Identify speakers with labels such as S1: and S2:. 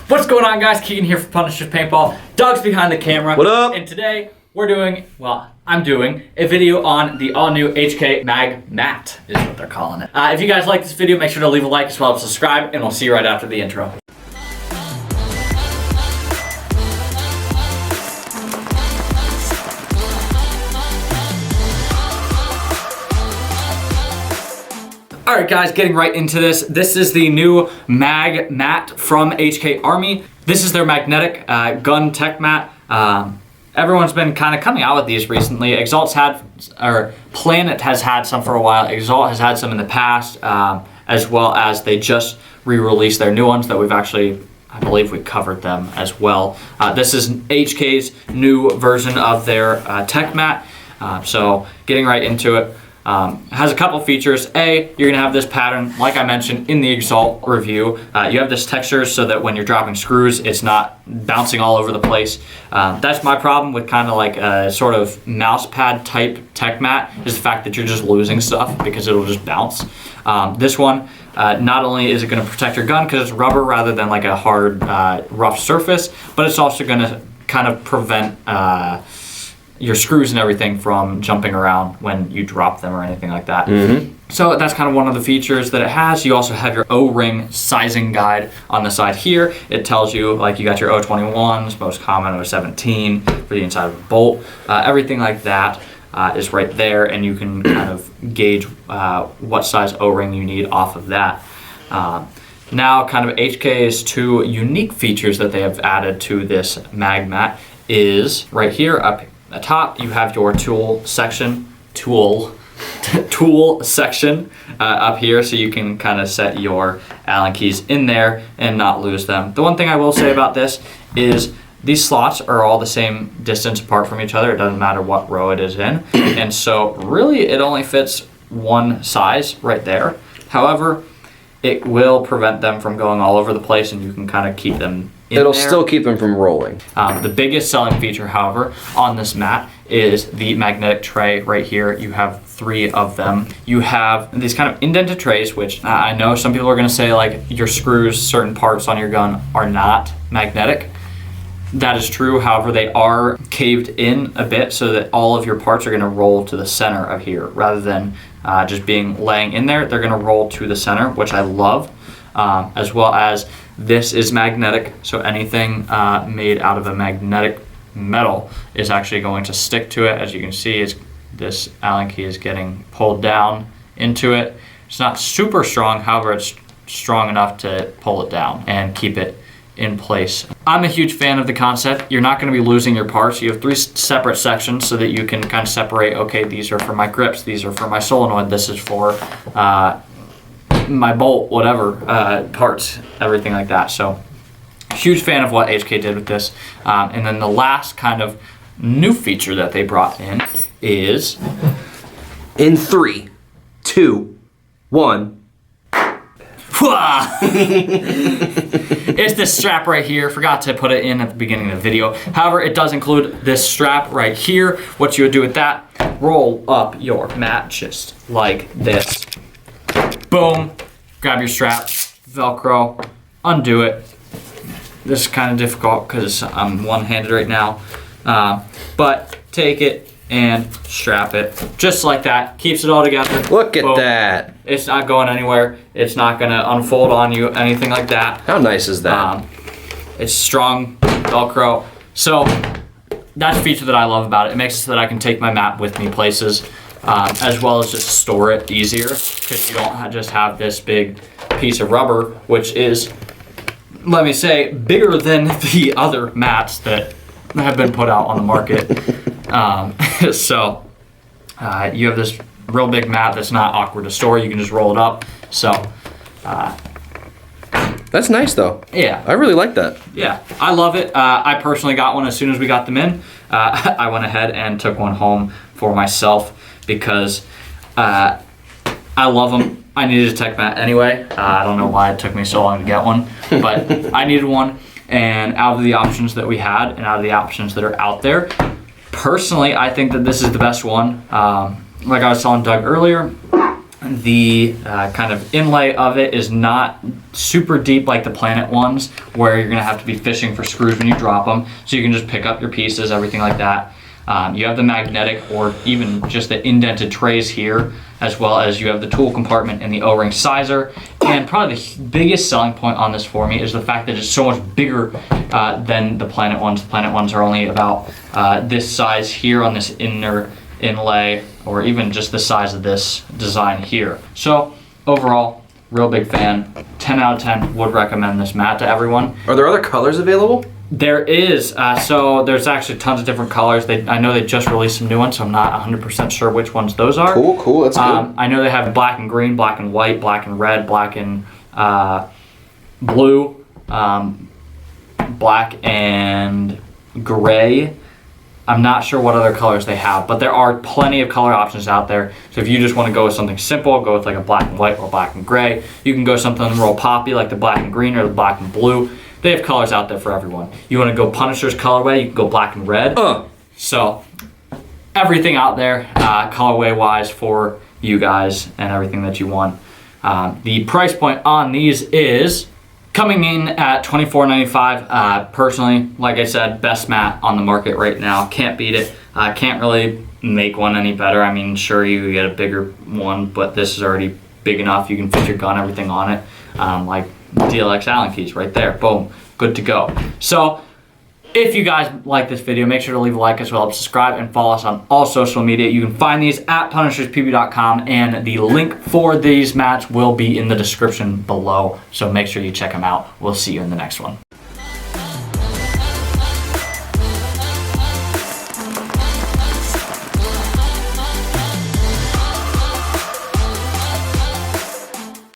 S1: What's going on, guys? Keegan here for Punisher's Paintball. Doug's behind the camera.
S2: What up?
S1: And today I'm doing a video on the all-new HK Magmat is what they're calling it. If you guys like this video, make sure to leave a like as well as subscribe, and we'll see you right after the intro. Alright guys, getting right into this. This is the new Magmat from HK Army. This is their magnetic gun tech mat. Everyone's been kind of coming out with these recently. Planet has had some for a while. Exalt has had some in the past, as well as they just re-released their new ones that we've actually, I believe we covered them as well. This is HK's new version of their tech mat. So getting right into it. Has a couple features. You're gonna have this pattern, like I mentioned in the Exalt review. You have this texture so that when you're dropping screws, it's not bouncing all over the place. That's my problem with kind of like a sort of mouse pad type tech mat, is the fact that you're just losing stuff because it'll just bounce. This one, not only is it gonna protect your gun because it's rubber rather than like a hard, rough surface, but it's also gonna kind of prevent your screws and everything from jumping around when you drop them or anything like that. So that's kind of one of the features that it has. You also have your O-ring sizing guide on the side here. It tells you, like, you got your O21s, most common O17 for the inside of a bolt. Everything like that is right there, and you can kind of gauge what size O-ring you need off of that. Now, kind of HK's two unique features that they have added to this Magmat is right here up at the top, you have your tool section up here, so you can kind of set your Allen keys in there and not lose them. The one thing I will say about this is these slots are all the same distance apart from each other. It doesn't matter what row it is in, and so really it only fits one size right there. However, it will prevent them from going all over the place, and you can kind of keep them in
S2: It'll
S1: there.
S2: still keep them from rolling.
S1: The biggest selling feature, however, on this mat is the magnetic tray right here. You have 3 of them. You have these kind of indented trays, which I know some people are going to say, like, your screws, certain parts on your gun are not magnetic. That is true. However, they are caved in a bit so that all of your parts are going to roll to the center of here rather than just being laying in there. They're going to roll to the center, which I love, as well as this is magnetic, so anything made out of a magnetic metal is actually going to stick to it. As you can see, this Allen key is getting pulled down into it. It's not super strong, however, it's strong enough to pull it down and keep it in place. I'm a huge fan of the concept. You're not going to be losing your parts. You have 3 separate sections so that you can kind of separate, okay, these are for my grips, these are for my solenoid, this is for my bolt, whatever, parts, everything like that. So huge fan of what HK did with this. And then the last kind of new feature that they brought in is
S2: In 3, 2, 1.
S1: It's this strap right here. Forgot to put it in at the beginning of the video. However, it does include this strap right here. What you would do with that, roll up your mat just like this. Boom, grab your strap, Velcro, undo it. This is kind of difficult because I'm one-handed right now. But take it and strap it just like that. Keeps it all together.
S2: Look at
S1: Boom.
S2: that.
S1: It's not going anywhere. It's not going to unfold on you, anything like that.
S2: How nice is that?
S1: It's strong Velcro. So that's a feature that I love about it. It makes it so that I can take my mat with me places, as well as just store it easier, because you don't just have this big piece of rubber, which is, let me say, bigger than the other mats that have been put out on the market. So you have this real big mat that's not awkward to store. You can just roll it up. So
S2: That's nice though.
S1: yeah,
S2: I really like that.
S1: yeah, I love it. I personally got one as soon as we got them in. I went ahead and took one home for myself because I love them. I needed a tech mat anyway. I don't know why it took me so long to get one, but I needed one. And out of the options that we had and out of the options that are out there, personally, I think that this is the best one. Like I was telling Doug earlier, The kind of inlay of it is not super deep like the Planet ones, where you're gonna have to be fishing for screws when you drop them. So you can just pick up your pieces, everything like that. You have the magnetic or even just the indented trays here, as well as you have the tool compartment and the O-ring sizer. And probably the biggest selling point on this for me is the fact that it's so much bigger than the Planet ones. The Planet ones are only about this size here on this inner inlay, or even just the size of this design here. So overall, real big fan. 10 out of 10, would recommend this mat to everyone.
S2: Are there other colors available?
S1: There is, so there's actually tons of different colors. I know they just released some new ones, so I'm not 100% sure which ones those are.
S2: Cool, that's good.
S1: I know they have black and green, black and white, black and red, black and blue, black and gray. I'm not sure what other colors they have, but there are plenty of color options out there. So if you just want to go with something simple, go with like a black and white or black and gray. You can go something real poppy like the black and green or the black and blue. They have colors out there for everyone. You want to go Punisher's colorway, you can go black and red. So everything out there colorway wise for you guys and everything that you want. The price point on these is coming in at $24.95. Personally, like I said, best mat on the market right now. Can't beat it. Can't really make one any better. I mean, sure, you could get a bigger one, but this is already big enough. You can fit your gun, everything on it. Like DLX Allen keys right there. Boom. Good to go. So if you guys like this video, make sure to leave a like as well as subscribe and follow us on all social media. You can find these at punisherspb.com, and the link for these mats will be in the description below. So make sure you check them out. We'll see you in the next one.